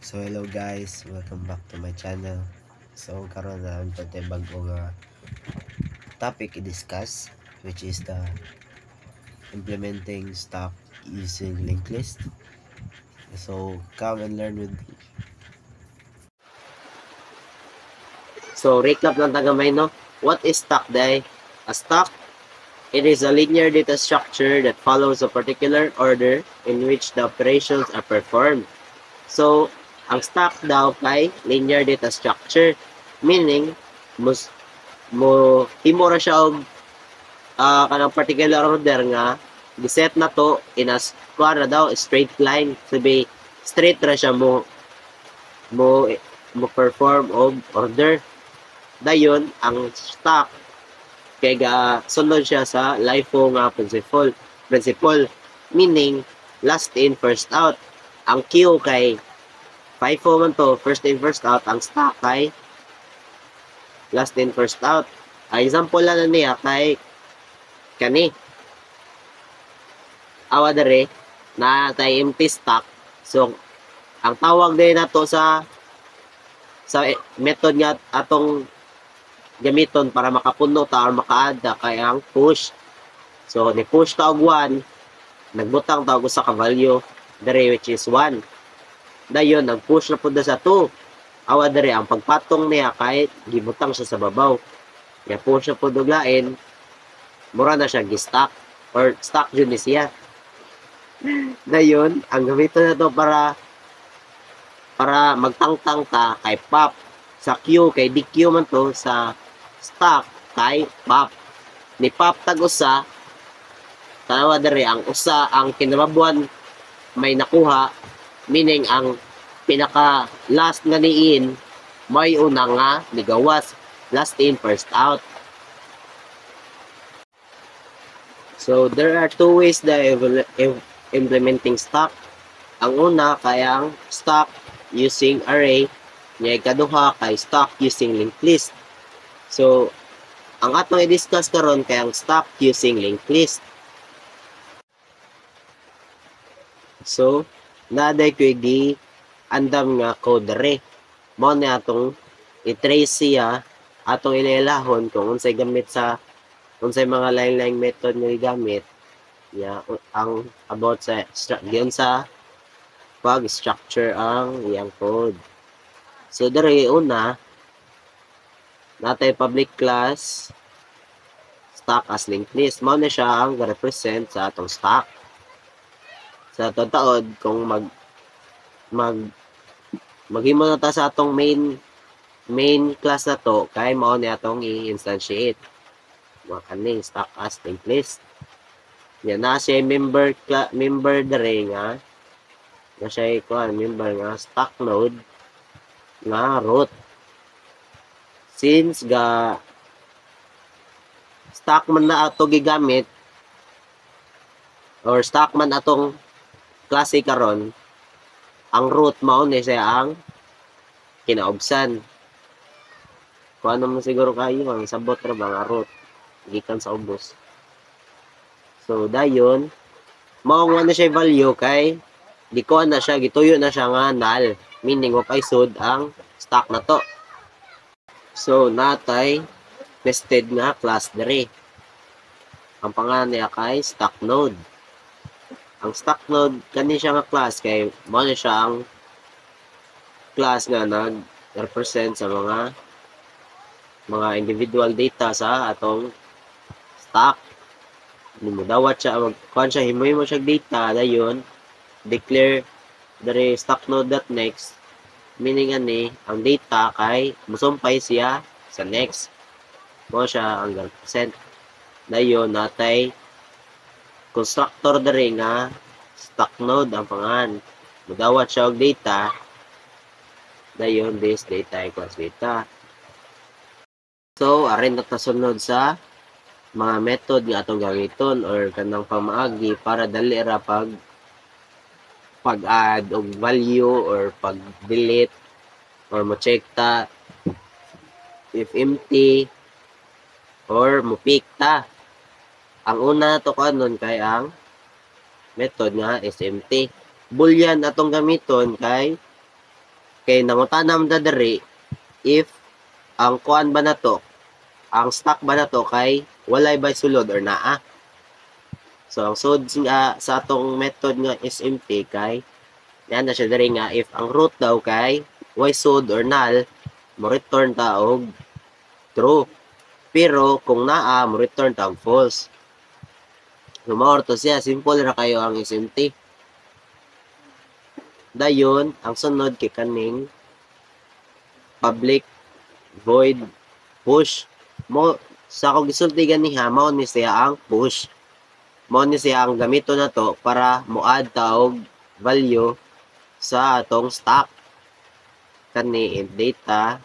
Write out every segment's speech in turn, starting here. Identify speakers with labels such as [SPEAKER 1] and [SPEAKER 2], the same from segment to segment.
[SPEAKER 1] So hello guys, welcome back to my channel. So karon na ang bagong topic i-discuss, which is the implementing stock using linked list. So come and learn with me.
[SPEAKER 2] So, recap lang tagamay, no? What is stock, day? A stock, it is a linear data structure that follows a particular order in which the operations are performed. So, ang stock daw kay linear data structure, meaning, himo ra siya og kanang particular order nga giset na to in a kuha daw straight line, sabi straight ra siya mo mo perform og order. Dayon ang stock kay sunod siya sa LIFO nga principle meaning last in first out. Ang Q kay FIFO man to, first in first out. Ang stock kay last in first out. Ang example lang na niya kay kani awa dere na tay empty stock. So ang tawag din nato sa method nga atong gamiton para makapuno ta or maka-add kay ang push. So ni push ta og 1, nagbutang ta og usa ka value dere which is 1. Dayon nag-push na pud sa 2. Awa dere ang pagpatong niya kay gibutang siya sa babaw. Ya push na pud og lain, mura na siya gi-stock or stock jud ni siya. Dayon ang gamiton na to para magtangtang ta kay pop. Sa Q kay DQ man to, sa stock kay pop. Ni pop tag usa, tanawa dere ang usa ang kinababuan may nakuha, meaning ang pinaka last nga niin may una nga nigawas, last in first out. So there are two ways that implementing stock. Ang una kay ang stock using array, nya ikaduha kay stock using linked list. So ang atong i-discuss karon kay ang stock using linked list. So naday ko di andam nga code dere. Mao ni atong i-trace siya, atong ilailahon kung unsay gamit sa unsay mga lain-laing method nga gigamit. Ya ang about sa giyon sa pag-structure ang iyang code. So dere una natay public class stock as linked list. Mao na siya ang represent sa atong stock. Sa taod kung maghimo na ta sa atong main class na to, kay mao ni atong i-instantiate mga kaning stock as linked list. Yan na siya member dere nga na siya member nga stock node nga root. Since stock man na ato gigamit or stock man atong klase karon, ang root mao ni siya ang kinaubsan. Kung ano man siguro kayo ang sabot ra ba nga root gikan sa ubos. So dayon mao nga na siya value kay gikuha na siya, gituyo na siya nga null, meaning wa sud ang stock na to. So natay nested nga class dere. Ang pangalan niya kay stock node. Ang stock node kani siya nga class kay mao na siya ang class nga nag-represent sa mga individual data sa atong stock. Mo dawat siya magkuan siya, himoy mo siya data, dayon declare dere stock node.next, meaning ani ang data kay musumpay siya sa next. Mao siya ang represent. Dayon natay constructor dere nga stock node ang pangan. Mudawat siya og data. Dayon this data equals data. So arin na tasunod sa mga method nga atong gamiton or kanang pamaagi para dali ra pag-add og value or pag-delete or mo-check ta if empty or mo-pick ta. Ang una to kanon kay ang method nga is empty. Boolean atong gamiton kay Kay nangutanam da diri if ang kuan ba na to, ang stock ba na to kay walay bay sulod or naa. So ang sud sa atong method nga SMT kay yan na siya diri nga if ang root daw kay way sud or null, mo return ta og true. Pero kung naa, mo return ta og false. So mao to siya, simple ra kayo ang SMT. Dayon ang sunod kay kaning public void push. Mo sa akong gisulti ganiha mao ni siya ang push. Mao ni siya ang gamito na to para mo add ta og value sa atong stock kani int data.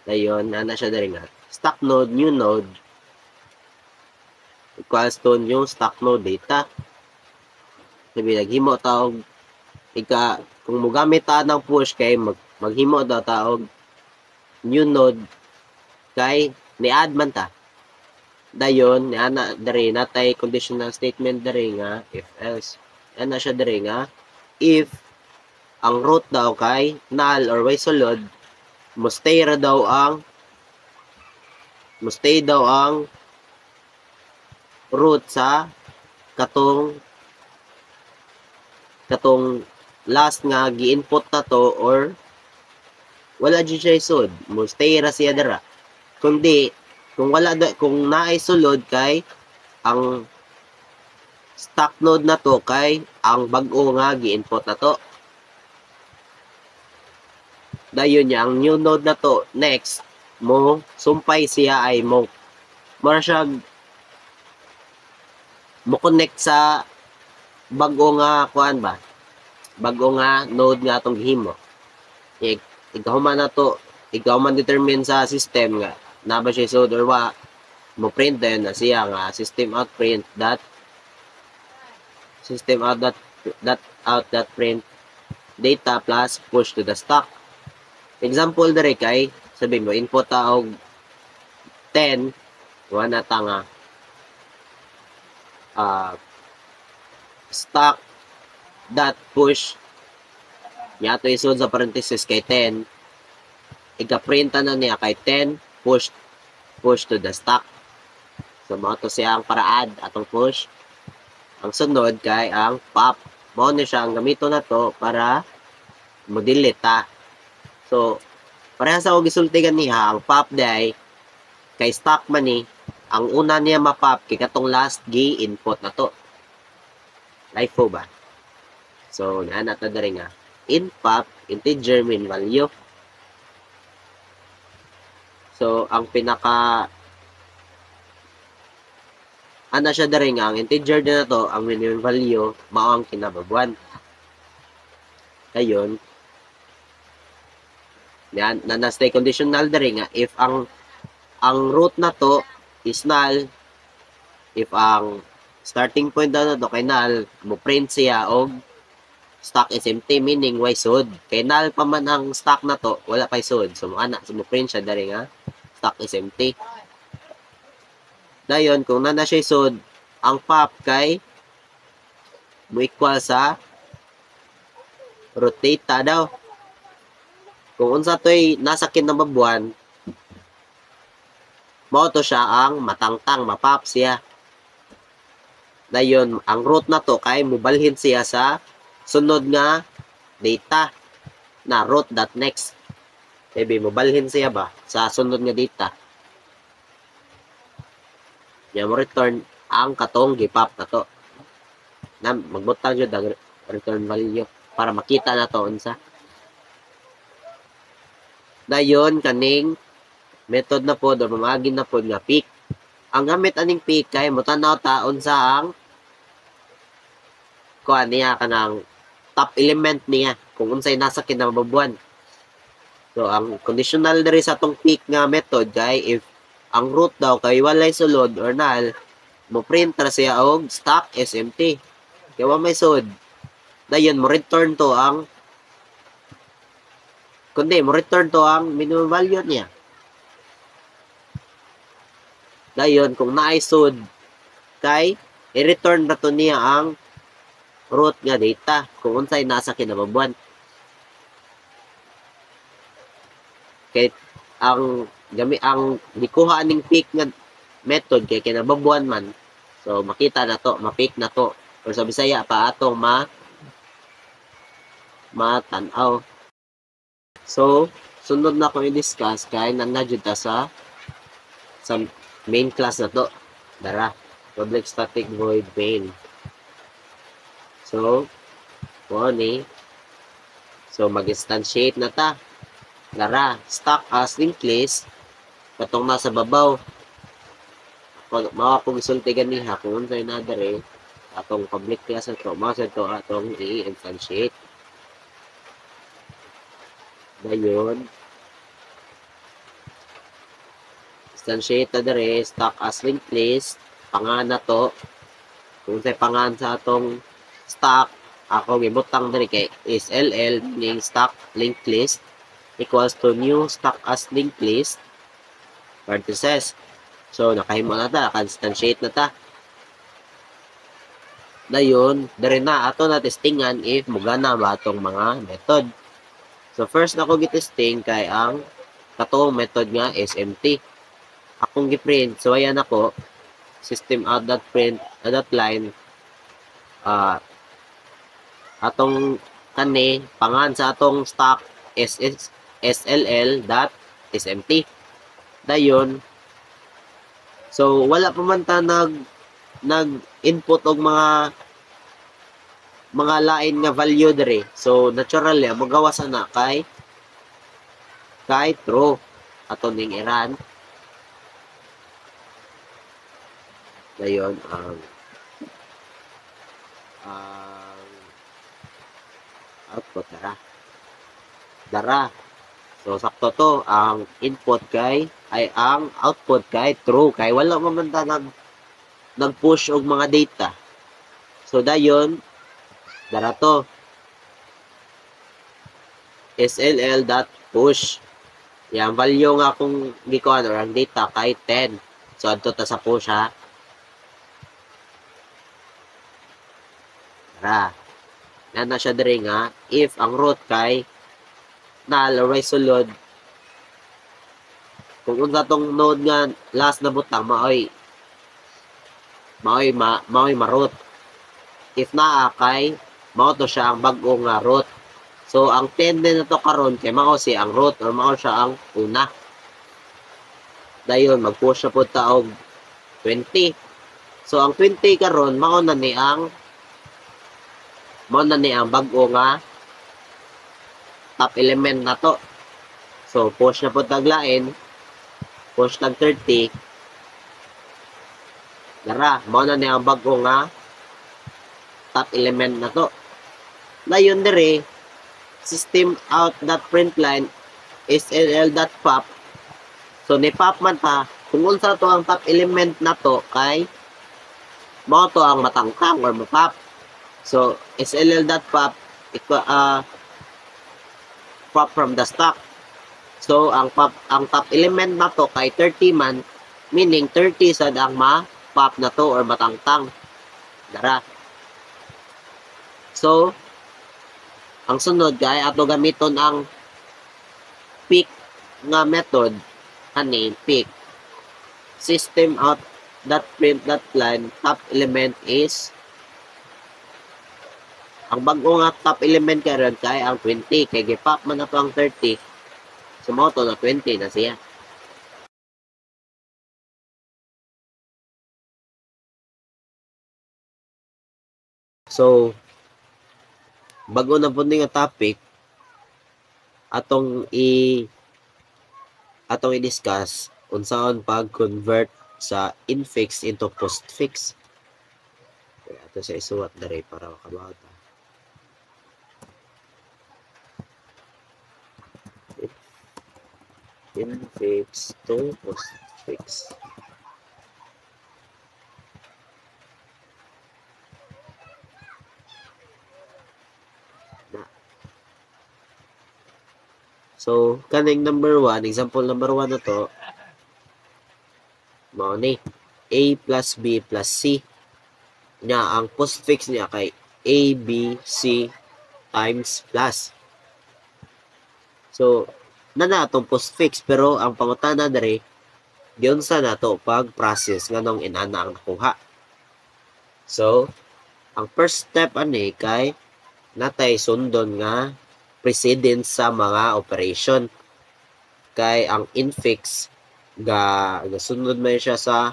[SPEAKER 2] Dayon ana siya diri nga stock node new node equals to yung stock node data. Sabi naghimo ta og kung mogamit ta ng push kay maghimo daw ta og new node kay ni-add man ta. Dayon ni ana diri natay conditional statement diri nga if else. Ana siya diri nga if ang root daw kay null or way sulod, mustay daw ang root sa katong last nga gi-input na to or wala jud siya sud, mustay ra siya dira. Kundi kung naay sulod kay ang stock node na to kay ang bag-o nga gi-input na to. Dayon niya ang new node na to next mo sumpay siya ay mo siya mo connect sa bag-o nga kuan ba, bag-o nga node nga atong gihimo. Ikaw man determine sa system nga na ba siya sud or wa, mo print din na siya nga system out print that print data plus push to the stock. Example diri kay sabi mo input ta og 10 wala ta nga stock dot push niya to isod sa parenthesis kay 10, iga-print na niya kay 10 push to the stock. So mao to siya ang para-add atong push. Ang sunod kay ang pop, mao ni siya ang gamito na to para mo-delete ta. So parehas ako gisulti ganiha ang pop day kay stock man ni ang una niya mapop kay katong last gi-input na to. LIFO ba? So naa ta diri nga in pop integer min value. So ang pinaka ana siya diri nga ang integer na to ang minimum value mao ang kinababuan. Dayon yan na-stay conditional diri nga if ang root na to is null, if ang starting point na to kay null, mo print siya og stock is empty, meaning way sud. Kay null pa man ang stock na to, wala pay sud. So mo print siya diri nga stock is empty. Dayon kung nana siya sud, ang pop kay mo equal sa root data daw. Kung unsa to'y nasa kinababuan, mao to siya ang matangtang, mapop siya. Dayon ang root na to kay mubalhin siya sa sunod nga data na root.next. Maybe mubalhin siya ba sa sunod nga data. Yan mo return ang katong gipop na to. Na magbutang jud ang return value para makita na to unsa. Dayon kaning method na pod or mamagin na pod nga peak. Ang gamit aning peak kay motanaw ta unsa ang kuan niya kanang top element niya kung unsay nasa kinababuan. So ang conditional diri sa tong peak nga method kay if ang root daw kay walay sulod or null, mo print ra siya og stock is empty. Kay wa may sud. Dayon mo return to ang minimum value niya. Dayon kung naay sud kay i-return na to niya ang root nga data kung unsay nasa kinababuan. Kay ang gikuha ning pick nga method kay kinababuan man. So makita na to, ma-pick na to. Or sa Bisaya pa atong matanaw. So sunod na ko i-discuss kay nanadjud ta sa main class na to. Dara, public static void main. So ni so mag-instantiate na ta. Dara, stock as linked list katong nasa babaw. Makapagisulti ganiha kung unsay na dere atong public class na to, mao to atong i-instantiate. Dayon, instantiate na dere stock as linked list, pangan na to. Kung unsay pangan sa atong stock, ako gibutang dere kay is LL meaning stock linked list equals to new stock as linked list parentheses. So nakahimo na ta, naka-instantiate na ta. Dayon, dere na ato na testingan if mugana ba atong mga method. So first na ko gitesting kay ang katong method nga SMT. Akong giprint, so ayan ako system out dot print dot line atong kani pangan sa atong stock SLL dot SMT. Dayon, so wala pa man ta nag-input og mga lain nga value dere. So natural ya magawas na kay true ato ning iran. Dayon ang output dara. So sakto to ang input ay ang output kay true kay wala man ta nag-push og mga data. So dayon dara to SLL.push. Yang value nga akong gikuan or ang data kay 10. So adto ta sa push ha. Dara. Na siya diri nga if ang root kay null or sulod. Kung unsa tong node nga last na butang maoy ma-root. If naa kay mao to siya ang bag-o nga root. So ang 10 din na to karon kay mao si ang root or mao siya ang una. Dayon mag-push na pud ta og 20. So ang 20 karon mao na ni ang bag-o nga top element na to. So push na pud taglain, push tag 30. Dara, mao na ni ang bag-o nga top element na to. Dayon dire system out dot println SLL.pop. So ni pop man ta kung unsa to ang top element na to kay mao to ang matangkang or mapop. So SLL.pop pop from the stock. So ang top element na to kay 30 man, meaning 30 sad ang ma-pop na to or matangtang. Dara. So ang sunod kay ato gamiton ang pick nga method ani pick system out dot print dot line top element is ang bag-o nga top element karon kay ang 20 kay gipop man ato ang 30. So mao to na 20 na siya. So bago na po nga topic atong i-discuss unsaon pag-convert sa infix into postfix. Okay, ato sa isuwat dere para makabaw ta. Infix to postfix. So, kaning number 1, example number 1 na to, mao ni A plus B plus C. Nya, ang postfix niya kay A, B, C times plus. So, na natong postfix, pero ang pangutana dere diyon sa nato pag process nganong inana ang nakuha. So ang first step ani kay natay sundon nga precedence sa mga operation, kay ang infix sunod man siya sa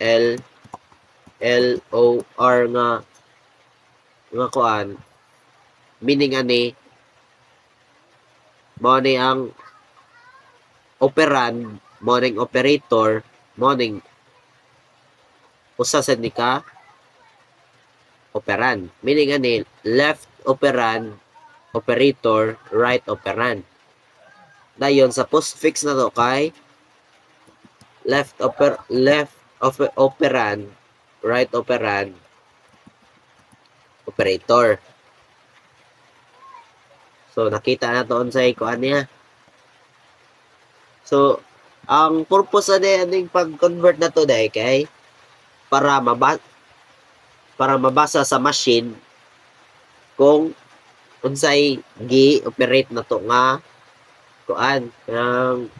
[SPEAKER 2] L O R nga kuan, meaning ani mao ni ang operand, mao ning operator, mao ning usa sad ni ka operand, meaning ani left operand operator, right operand. Dayon sa postfix na to kay left operand, right operand, operator. So nakita na to unsay kuan niya. So ang purpose aning pag-convert na to dai kay para mabasa sa machine kung unsay gi-operate na to nga kuan ang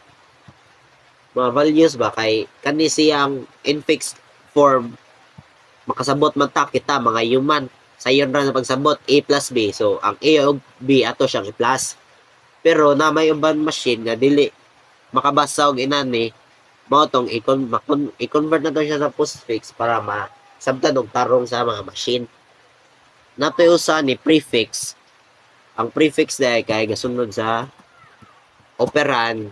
[SPEAKER 2] mga values ba, kay kani siyang infix form makasabot man ta kita mga human sayon ra na pagsabot A plus B. So ang A ug B ato siyang i-plus, pero na may uban machine nga dili makabasa og inani, mao tong i-convert na to siya sa postfix para masabtan og tarong sa mga machine. Natoy usa ni prefix. Ang prefix dai kay gasunod sa operand,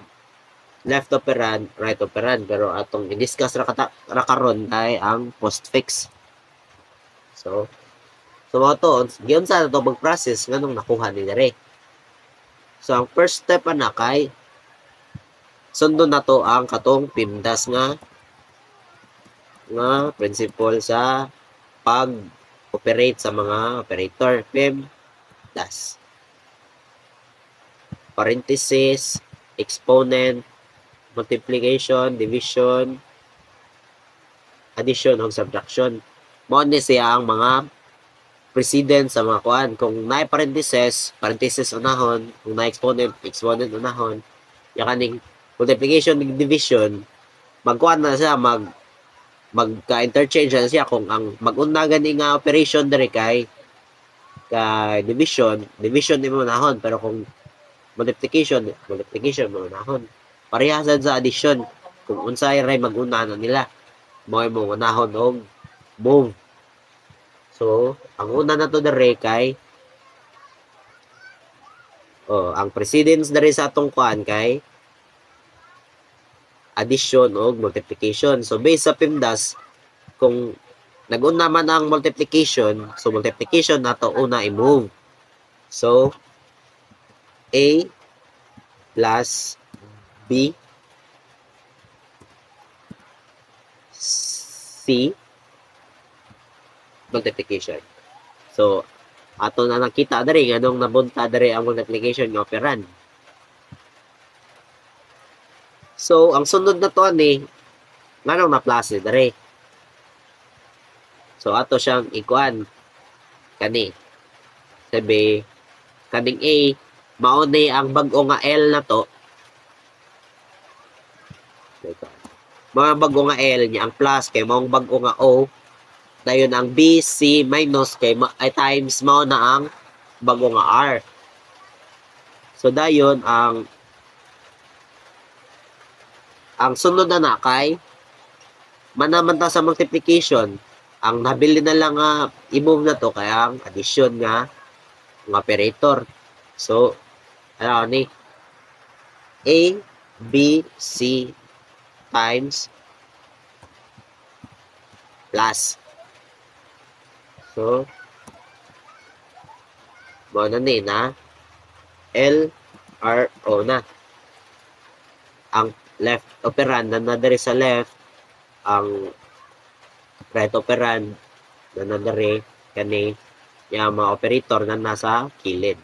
[SPEAKER 2] left operand, right operand, pero atong i-discuss ra karon ay ang postfix. So mao to giyon sa to mag-process nganong nakuha ni dere. So ang first step ana kay sundon na to ang katong PIMDAS nga principle sa pag-operate sa mga operator. PIMDAS, parenthesis, exponent, multiplication, division, addition o subtraction. Mao ni siya ang mga precedence sa mga kuan. Kung naay parenthesis unahon, kung naay exponent unahon, ya kaning multiplication ug division magkuan na siya, magka-interchange na siya. Kung ang mag-una gani nga operation diri kay division ni mo unahon, pero kung multiplication mo unahon. Pareha sad sa addition, kung unsay ray mag-una na nila mao mo unahon og move. So ang una na to diri kay ang precedence diri sa atong kuan kay addition o multiplication. So based sa PIMDAS, kung nag-una man ang multiplication, so multiplication nato una i-move. So A plus B C multiplication. So ato na nakita diri nganong nabunta diri ang multiplication nga operand. So ang sunod na to ani nganong na-plus diri. So ato siyang ikuan kani sabi kaning A mao ni ang bag-o nga L na to. Mga bag-o nga L niya ang plus kay maong bag-o nga O. Dayon ang B, C minus kay ay times mao na ang bag-o nga R. So dayon ang sunod na kay manaman ta sa multiplication, ang nabili na lang nga i-move na to kay ang addition nga operator. So ano ni A, B, C times plus. So mao na ni na L, R, O na. Ang left operand na diri sa left, ang right operand na diri kani yung mga operator na nasa kilid.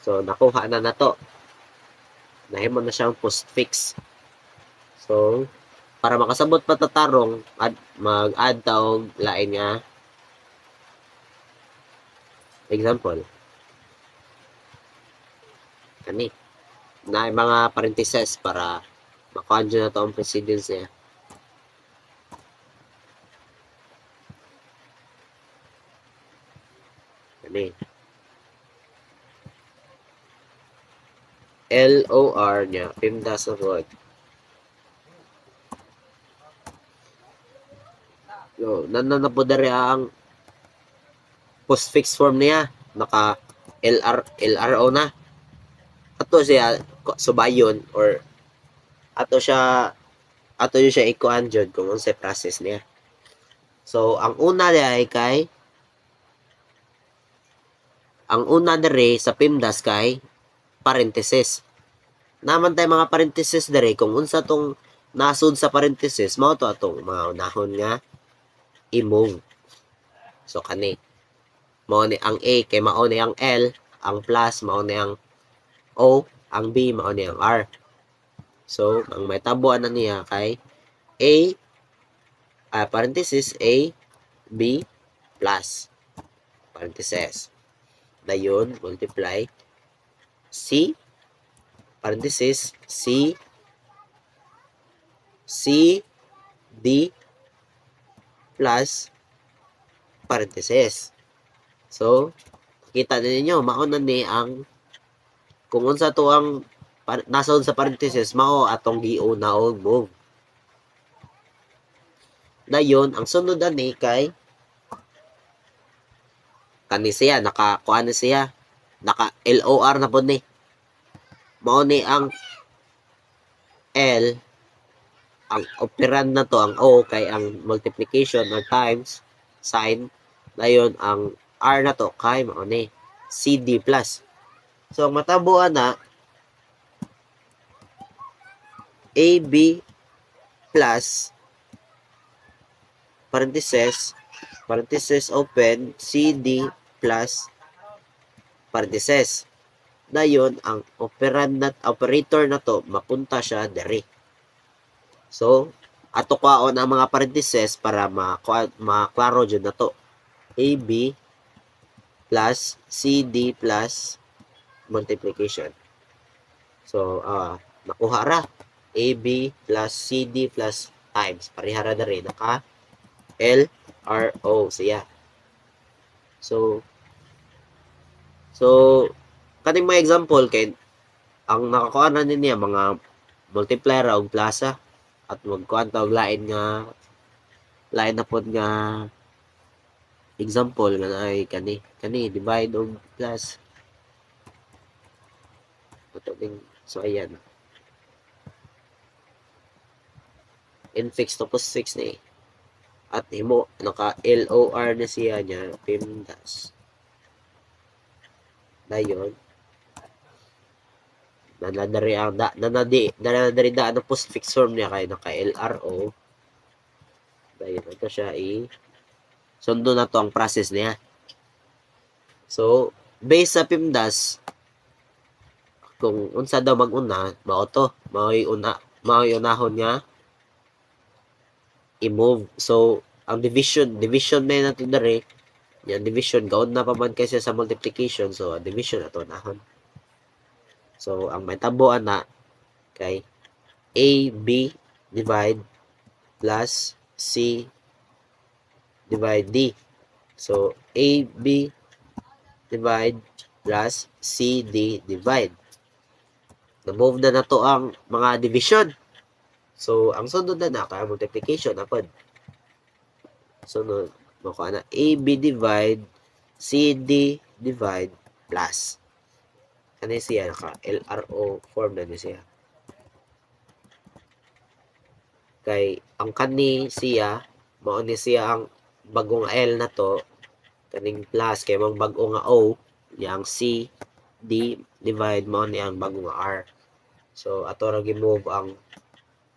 [SPEAKER 2] So nakuha na nato. Nahimo na siyang postfix. So para makasabot pa tatarong mag-add taog lain nga example. Kani na mga parentheses para makuha dyan na to ang precedence niya. Ano LOR niya, PEMDAS na po. So, nanana po dari ang postfix form niya. Naka LRO na. Ato siya subayon or ato siya ikuan jud kung unsay process niya. So, ang una dere sa PEMDAS kay parenthesis. Naman tay mga parenthesis dere kung unsa tong nasud sa parenthesis mao to atong mga unahon nga i-move. So kani mao ni ang A kay mao ni ang L, ang plus mao ni ang O, ang B mao ni ang R. So ang may tabuan na niya kay parenthesis A B plus parenthesis. Dayon multiply C parenthesis C D plus parenthesis. So, kita ninyo, mauna ni ang kung unsa to ang nasod sa parenthesis, mao atong giuna og move. Dayon, ang sunod ani kay kani siya, naka-kuan na siya, naka-LOR na po ni. Mao ni ang L, ang operand na to, ang O, kay ang multiplication or times, sign, dayon ang R na to, kay mao ni CD plus. So, ang matabuan na, AB plus, parenthesis open, CD plus, parenthesis. Dayon, ang operator na to, mapunta siya dere. So, ato kwaon ang mga parentheses para maklaro dyan na to. AB plus CD plus multiplication. So, nakuha ra. AB plus CD plus times. Parihara na rin. Naka LRO siya. So, kaning mga example kay ang nakakuha na niya mga multiplier og plaza at magkuan ta og lain na pod nga example nga ay kani divide og plus. So ayan. Infix to postfix ni. At himo naka LOR na siya niya PEMDAS. Dayon nanadari ang postfix form niya kay naka LRO. Dayon ito siya sundo na to ang process niya. So based sa PEMDAS kung unsa daw mag-una mao to mao'y unahon nga i-move. So ang division na nato dere yan division gaon na pa man kasi sa multiplication, so division ato nahon. So ang may tabuan na kay AB divide plus C divide D. So AB divide plus CD divide. Na-move na to ang mga division. So ang sunod na kaya multiplication apod. Sunod mako na AB divide CD divide plus. Ano siya naka LRO form na siya. Kay ang kani siya mao ni siya ang bagong L na to kaning plus kay mong bago nga O yang C D divide mao ni ang bago nga R. So ato ra gi-move ang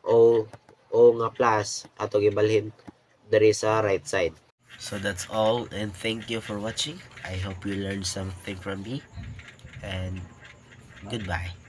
[SPEAKER 2] O nga plus ato gibalhin diri sa right side.
[SPEAKER 1] So that's all, and thank you for watching. I hope you learned something from me, and goodbye.